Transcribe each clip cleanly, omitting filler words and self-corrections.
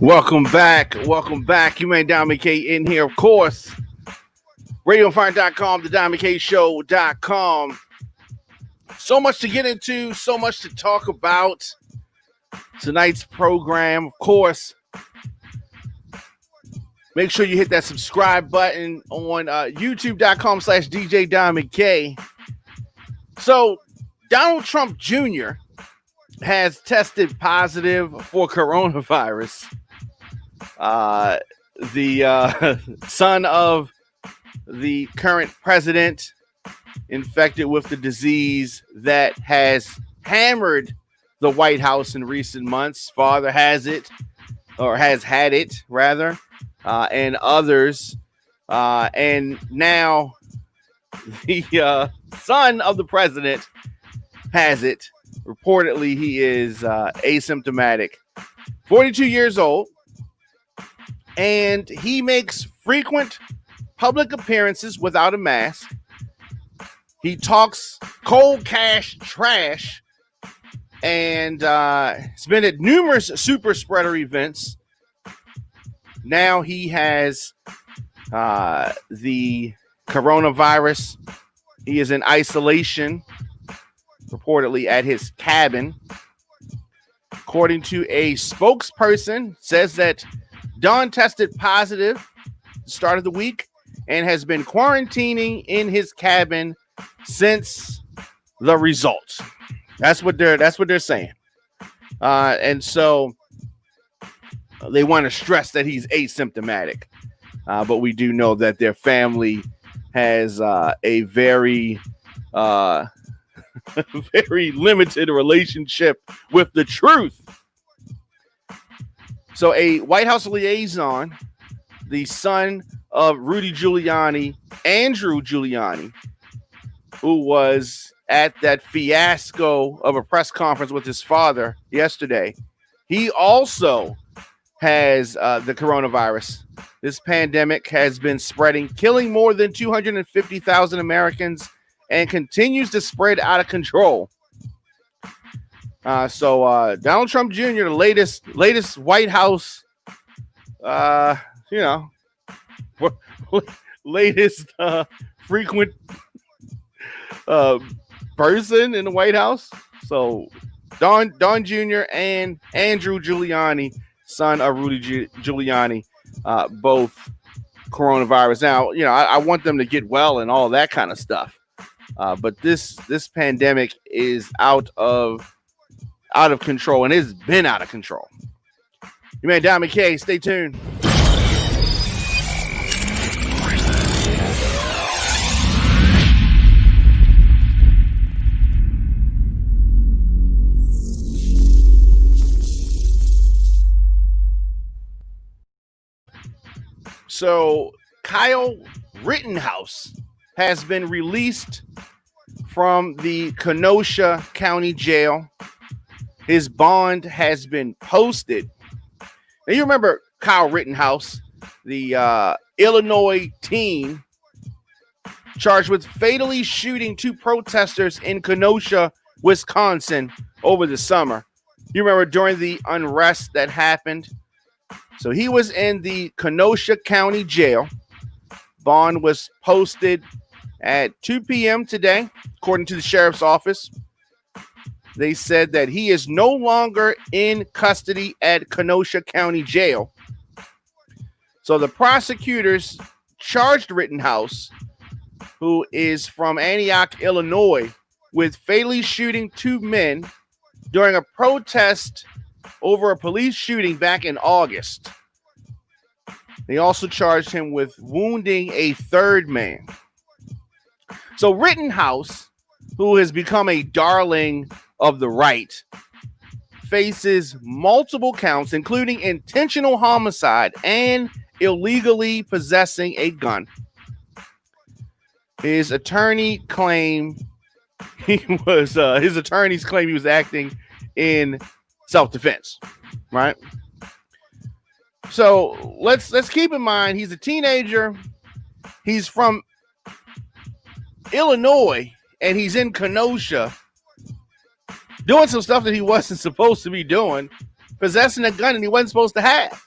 Welcome back. Welcome back. You may Diamond K in here, of course. RadioFire.com, the DiamondKShow.com. So much to get into, so much to talk about. Tonight's program, of course. Make sure you hit that subscribe button on YouTube.com/DJ Diamond K. So, Donald Trump Jr. has tested positive for coronavirus. The son of the current president infected with the disease that has hammered the White House in recent months. Father has it, or has had it, rather, and others. And now the son of the president has it. Reportedly, he is asymptomatic. 42 years old. And he makes frequent public appearances without a mask. He talks cold cash trash. And he's been at numerous super spreader events. Now he has the coronavirus. He is in isolation, reportedly at his cabin. According to a spokesperson, says that Don tested positive at the start of the week and has been quarantining in his cabin since the results. That's what they're saying. And so they want to stress that he's asymptomatic. But we do know that their family has a very very limited relationship with the truth. So a White House liaison, the son of Rudy Giuliani, Andrew Giuliani, who was at that fiasco of a press conference with his father yesterday, he also has the coronavirus. This pandemic has been spreading, killing more than 250,000 Americans, and continues to spread out of control. So Donald Trump Jr., the latest White House, latest frequent person in the White House. So Don Jr. and Andrew Giuliani, son of Rudy Giuliani, both coronavirus. Now, I want them to get well and all that kind of stuff. But this pandemic is out of control, and it's been out of control. You man, Diamond K, stay tuned. So Kyle Rittenhouse has been released from the Kenosha County Jail. His bond has been posted. Now, you remember Kyle Rittenhouse, the Illinois teen charged with fatally shooting two protesters in Kenosha, Wisconsin over the summer. You remember during the unrest that happened? So he was in the Kenosha County Jail. Bond was posted at 2 p.m. today, according to the sheriff's office. They said that he is no longer in custody at Kenosha County Jail. So the prosecutors charged Rittenhouse, who is from Antioch, Illinois, with fatally shooting two men during a protest over a police shooting back in August. They also charged him with wounding a third man. So Rittenhouse, who has become a darling of the right, faces multiple counts, including intentional homicide and illegally possessing a gun. His attorneys claim he was acting in self-defense, right? So let's keep in mind he's a teenager. He's from Illinois, and he's in Kenosha doing some stuff that he wasn't supposed to be doing, possessing a gun and he wasn't supposed to have.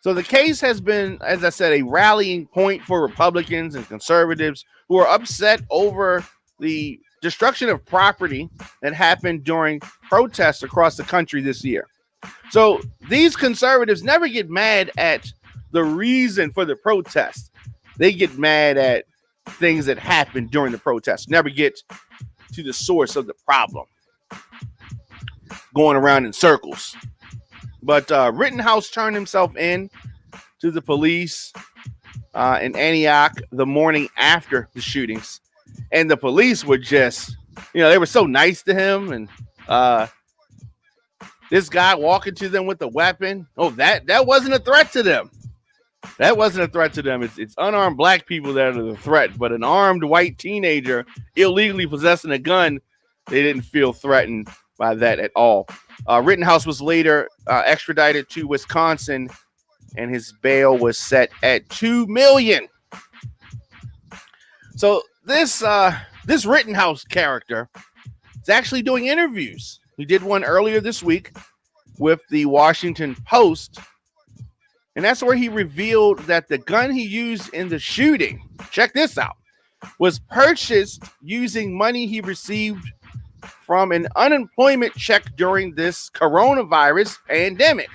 So the case has been, as I said, a rallying point for Republicans and conservatives who are upset over the destruction of property that happened during protests across the country this year. So these conservatives never get mad at the reason for the protest. They get mad at things that happened during the protest, never get to the source of the problem, going around in circles. But Rittenhouse turned himself in to the police in Antioch the morning after the shootings. And the police were just, they were so nice to him. And this guy walking to them with a weapon, that wasn't a threat to them. That wasn't a threat to them. It's unarmed black people that are the threat. But an armed white teenager illegally possessing a gun, they didn't feel threatened by that at all. Rittenhouse was later extradited to Wisconsin, and his bail was set at $2 million. So this Rittenhouse character is actually doing interviews. He did one earlier this week with the Washington Post, and that's where he revealed that the gun he used in the shooting, check this out, was purchased using money he received from an unemployment check during this coronavirus pandemic.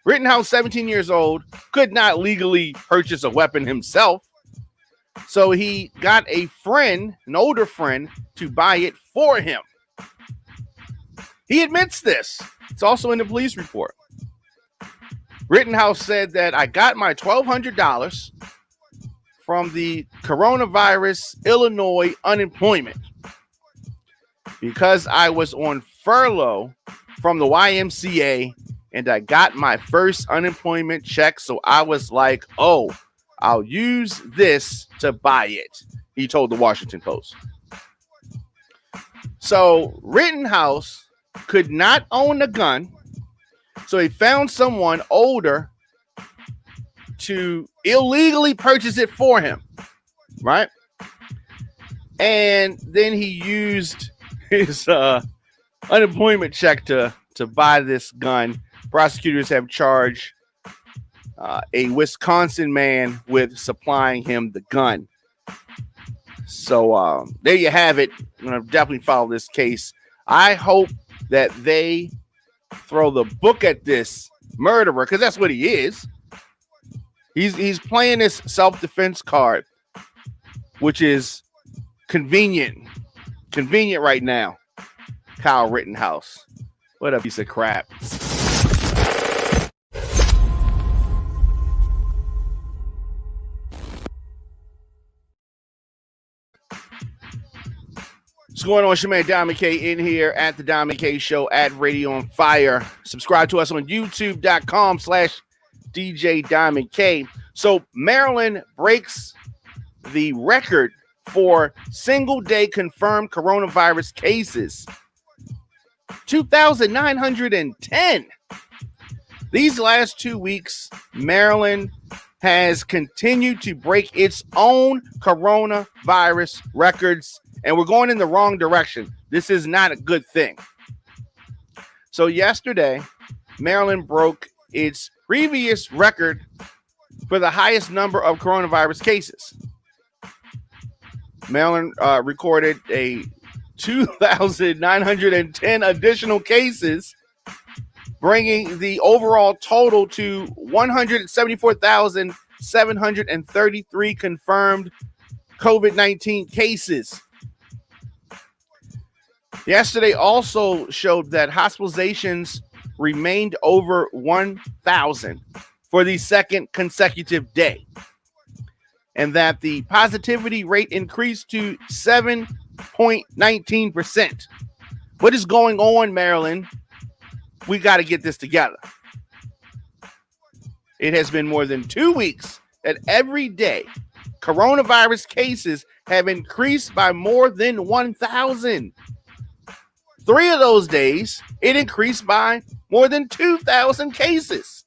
Rittenhouse, 17 years old, could not legally purchase a weapon himself, so he got a friend, an older friend, to buy it for him. He admits this. It's also in the police report. Rittenhouse said that I got my $1,200 from the coronavirus Illinois unemployment because I was on furlough from the YMCA and I got my first unemployment check. So I was like, I'll use this to buy it, he told the Washington Post. So Rittenhouse could not own a gun, so he found someone older to illegally purchase it for him, right? And then he used his unemployment check to buy this gun. Prosecutors have charged a Wisconsin man with supplying him the gun. So there you have it. I'm going to definitely follow this case. I hope that they throw the book at this murderer, because that's what he is. He's playing this self-defense card, which is convenient right now. Kyle Rittenhouse. What a piece of crap. What's going on? It's your man Diamond K in here at the Diamond K Show at Radio on Fire. Subscribe to us on youtube.com/DJ Diamond K. So Maryland breaks the record for single day confirmed coronavirus cases. 2,910. These last 2 weeks, Maryland has continued to break its own coronavirus records, and we're going in the wrong direction. This is not a good thing. So yesterday, Maryland broke its previous record for the highest number of coronavirus cases. Maryland recorded a 2,910 additional cases, bringing the overall total to 174,733 confirmed COVID-19 cases. Yesterday also showed that hospitalizations remained over 1,000 for the second consecutive day, and that the positivity rate increased to 7.19%. What is going on, Maryland? We got to get this together. It has been more than 2 weeks that every day coronavirus cases have increased by more than 1,000. 3 of those days, it increased by more than 2,000 cases.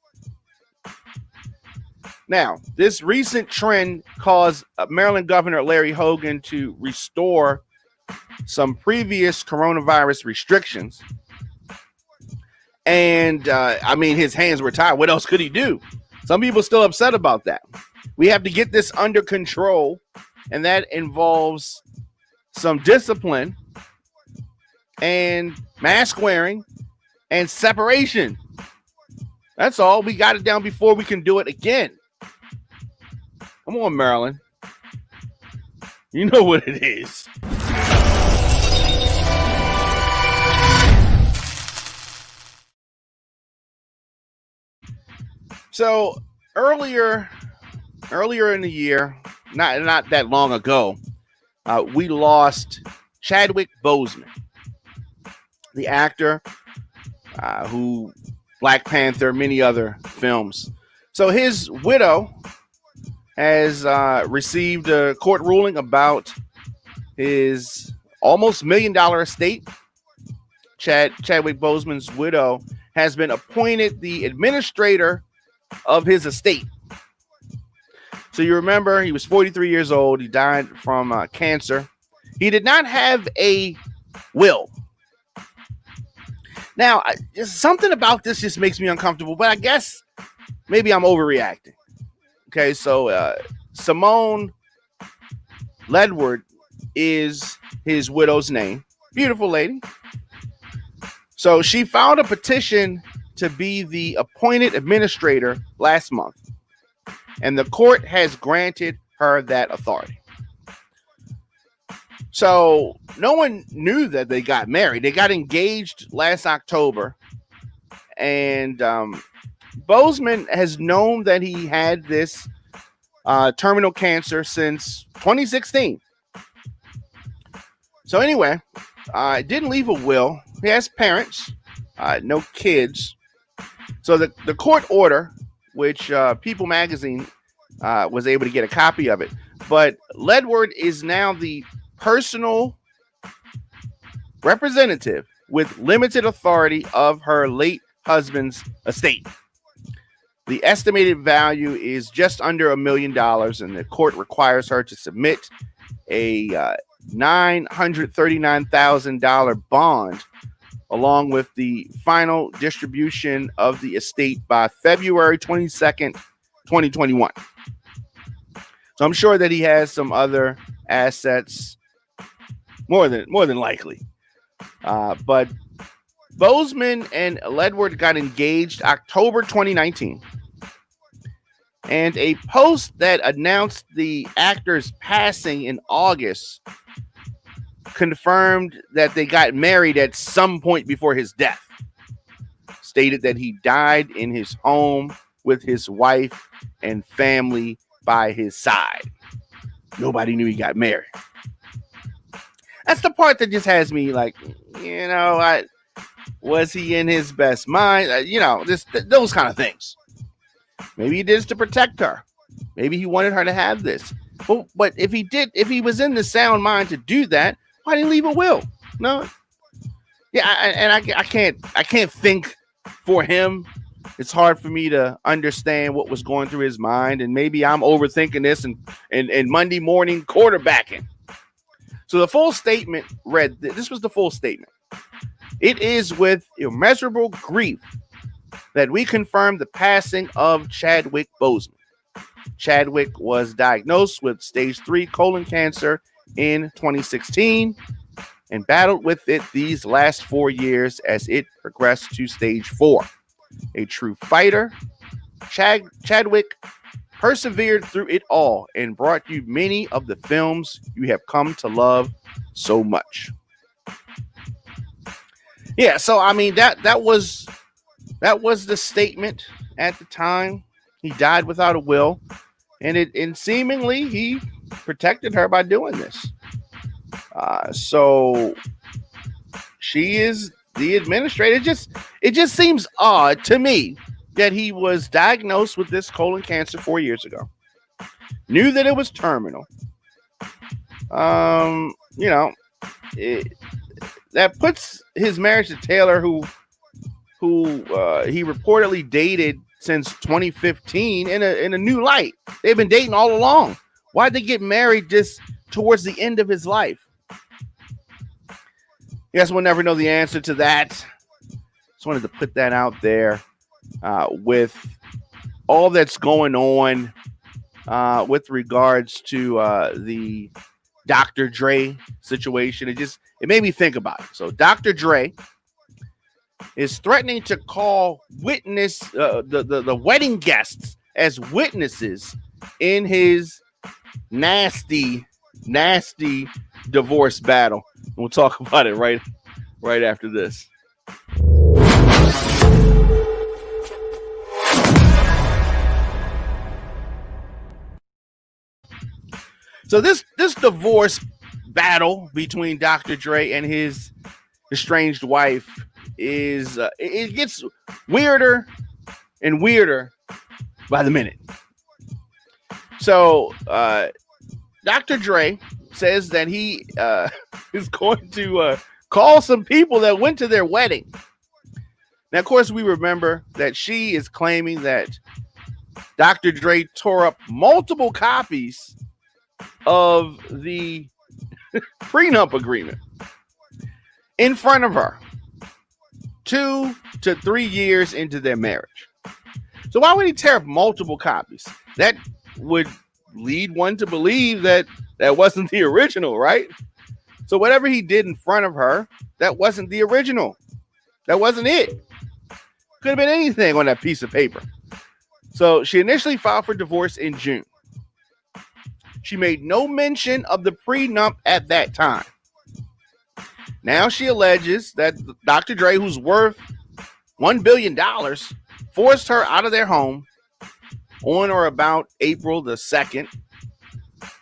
Now, this recent trend caused Maryland Governor Larry Hogan to restore some previous coronavirus restrictions. And I mean, his hands were tied. What else could he do? Some people are still upset about that. We have to get this under control, and that involves some discipline and mask wearing and separation. That's all. We got it down before we can do it again. Come on, Maryland. You know what it is. So earlier in the year, not that long ago, we lost Chadwick Boseman, the actor who Black Panther, many other films. So his widow has received a court ruling about his almost $1 million estate. Chadwick Boseman's widow has been appointed the administrator of his estate. So you remember, he was 43 years old. He died from cancer. He did not have a will. Now, something about this just makes me uncomfortable, but I guess maybe I'm overreacting. Okay, so Simone Ledward is his widow's name. Beautiful lady. So she filed a petition to be the appointed administrator last month, and the court has granted her that authority. So no one knew that they got married. They got engaged last October, and Boseman has known that he had this terminal cancer since 2016. So anyway, didn't leave a will. He has parents, no kids. So the court order, which People Magazine was able to get a copy of it, but Ledward is now the personal representative with limited authority of her late husband's estate. The estimated value is just under $1 million, and the court requires her to submit a $939,000 bond along with the final distribution of the estate by February 22nd, 2021. So I'm sure that he has some other assets, more than likely. But Boseman and Ledward got engaged October 2019. And a post that announced the actor's passing in August confirmed that they got married at some point before his death. Stated that he died in his home with his wife and family by his side. Nobody knew he got married. That's the part that just has me like, was he in his best mind? Those kind of things. Maybe he did this to protect her. Maybe he wanted her to have this. But if he was in the sound mind to do that, why did he leave a will? No. Yeah, I can't think for him. It's hard for me to understand what was going through his mind, and maybe I'm overthinking this and Monday morning quarterbacking. So the full statement read, this was the full statement. It is with immeasurable grief that we confirm the passing of Chadwick Boseman. Chadwick was diagnosed with stage 3 colon cancer in 2016 and battled with it these last 4 years as it progressed to stage 4. A true fighter, Chadwick persevered through it all and brought you many of the films you have come to love so much. Yeah, so I mean that was the statement at the time. He died without a will, and seemingly he protected her by doing this. So she is the administrator. It just seems odd to me that he was diagnosed with this colon cancer 4 years ago. Knew that it was terminal. That puts his marriage to Taylor, who he reportedly dated since 2015, in a new light. They've been dating all along. Why'd they get married just towards the end of his life? Guess we'll never know the answer to that. Just wanted to put that out there with all that's going on with regards to the Dr. Dre situation. It made me think about it. So Dr. Dre is threatening to call the wedding guests as witnesses in his nasty divorce battle. We'll talk about it right after this. So this divorce battle between Dr. Dre and his estranged wife is it gets weirder and weirder by the minute. So Dr. Dre says that he is going to call some people that went to their wedding. Now, of course, we remember that she is claiming that Dr. Dre tore up multiple copies of the prenup agreement in front of her 2 to 3 years into their marriage. So why would he tear up multiple copies? That would lead one to believe that wasn't the original, right? So whatever he did in front of her, that wasn't the original. That wasn't it. Could have been anything on that piece of paper. So she initially filed for divorce in June. She made no mention of the prenup at that time. Now she alleges that Dr. Dre, who's worth $1 billion, forced her out of their home on or about April the 2nd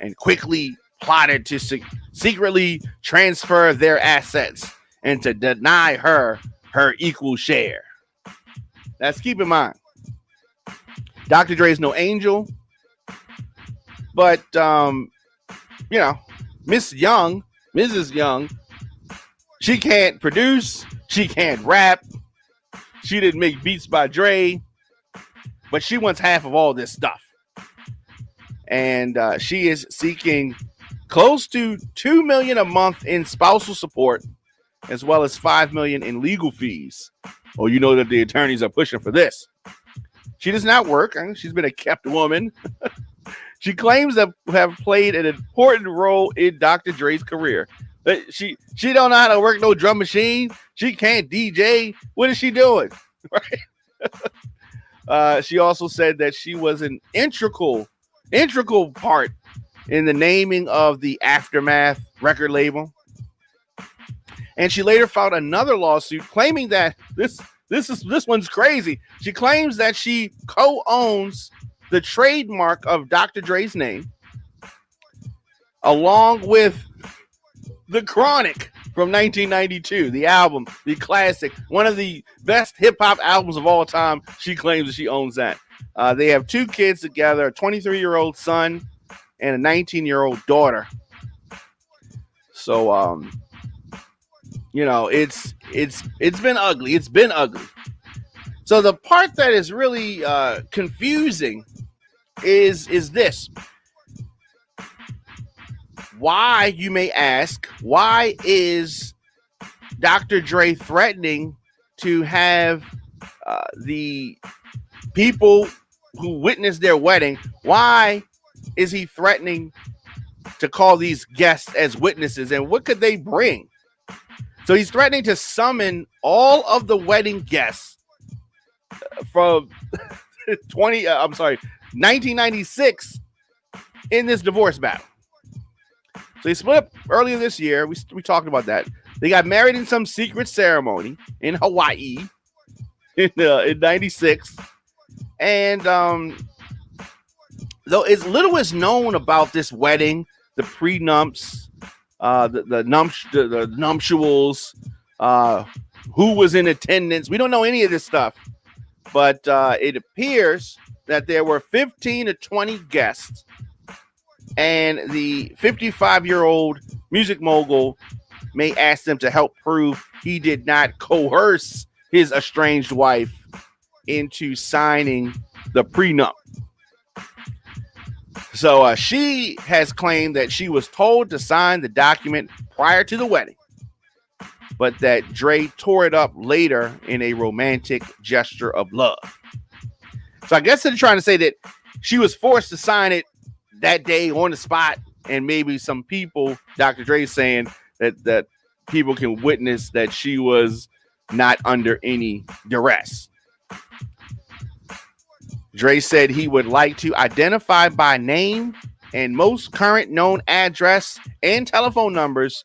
and quickly plotted to secretly transfer their assets and to deny her equal share. Let's keep in mind, Dr. Dre is no angel, but, Mrs. Young, she can't produce, she can't rap, she didn't make beats by Dre, but she wants half of all this stuff. And she is seeking close to $2 million a month in spousal support, as well as $5 million in legal fees. Oh, you know that the attorneys are pushing for this. She does not work. She's been a kept woman. She claims to have played an important role in Dr. Dre's career. But she don't know how to work no drum machine. She can't DJ. What is she doing? Right? She also said that she was an integral part in the naming of the Aftermath record label. And she later filed another lawsuit claiming that this one's crazy. She claims that she co-owns the trademark of Dr. Dre's name, along with The Chronic from 1992, the album, the classic, one of the best hip-hop albums of all time. She claims that she owns that. They have 2 kids together, a 23-year-old son and a 19-year-old daughter. So, it's been ugly. It's been ugly. So the part that is really confusing is this. Why, you may ask, why is Dr. Dre threatening to have the people who witnessed their wedding, why is he threatening to call these guests as witnesses, and what could they bring? So he's threatening to summon all of the wedding guests from 1996 in this divorce battle. So they split up earlier this year. We talked about that. They got married in some secret ceremony in Hawaii in 96. And though as little is known about this wedding, the prenups, the nuptials, who was in attendance, we don't know any of this stuff. But it appears that there were 15 to 20 guests, and the 55-year-old music mogul may ask them to help prove he did not coerce his estranged wife into signing the prenup. So she has claimed that she was told to sign the document prior to the wedding, but that Dre tore it up later in a romantic gesture of love. So I guess they're trying to say that she was forced to sign it that day on the spot, and maybe some people, Dr. Dre saying that people can witness that she was not under any duress. Dre said he would like to identify by name and most current known address and telephone numbers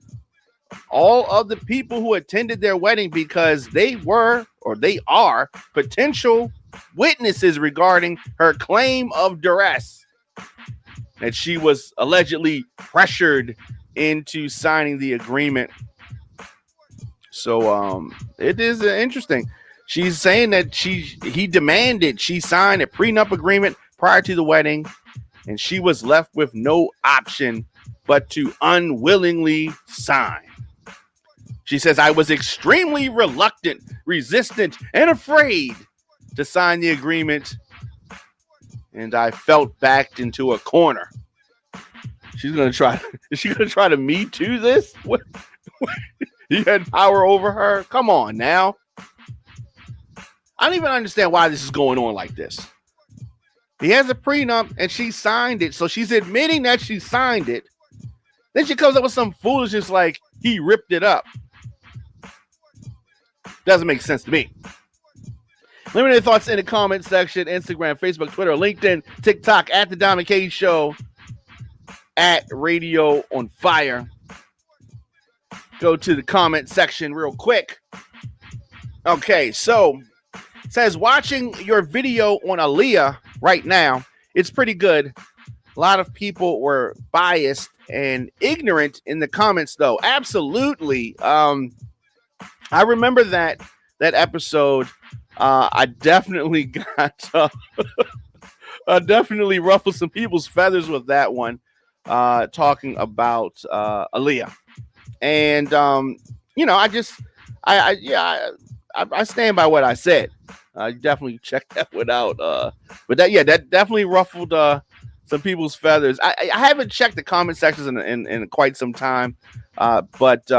all of the people who attended their wedding, because they were, or they are, potential witnesses regarding her claim of duress, that she was allegedly pressured into signing the agreement. So it is interesting. She's saying that he demanded she sign a prenup agreement prior to the wedding, and she was left with no option but to unwillingly sign. She says, I was extremely reluctant, resistant, and afraid to sign the agreement, and I felt backed into a corner. She's going to try. Is she going to try to Me Too this? What? He had power over her? Come on now. I don't even understand why this is going on like this. He has a prenup and she signed it, so she's admitting that she signed it. Then she comes up with some foolishness like he ripped it up. Doesn't make sense to me. Let me know your thoughts in the comment section. Instagram, Facebook, Twitter, LinkedIn, TikTok, at The Diamond K Show, at Radio on Fire. Go to the comment section real quick. Okay, so it says, watching your video on Aaliyah right now, it's pretty good. A lot of people were biased and ignorant in the comments, though. Absolutely. I remember that episode. I definitely got I definitely ruffled some people's feathers with that one, talking about Aaliyah. And I stand by what I said. Definitely check that one out. But that definitely ruffled some people's feathers. I haven't checked the comment sections in quite some time. But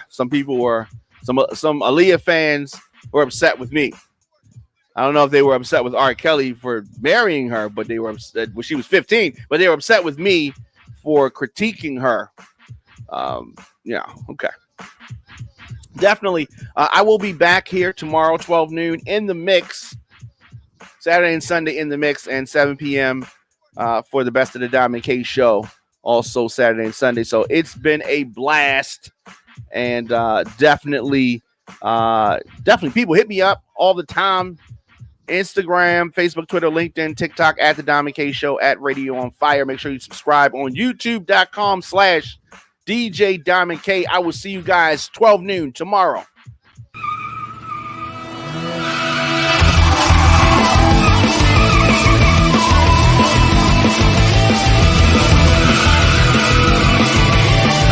some people were, some Aaliyah fans were upset with me. I don't know if they were upset with R. Kelly for marrying her, but they were upset when she was 15. But they were upset with me for critiquing her. Okay. Definitely. I will be back here tomorrow, 12 noon, in the mix. Saturday and Sunday in the mix, and 7 p.m. For the Best of the Diamond K Show. Also Saturday and Sunday. So it's been a blast. And definitely people hit me up all the time. Instagram, Facebook, Twitter, LinkedIn, TikTok, at The Diamond K Show, at Radio on Fire. Make sure you subscribe on youtube.com/DJ Diamond K. I will see you guys 12 noon tomorrow.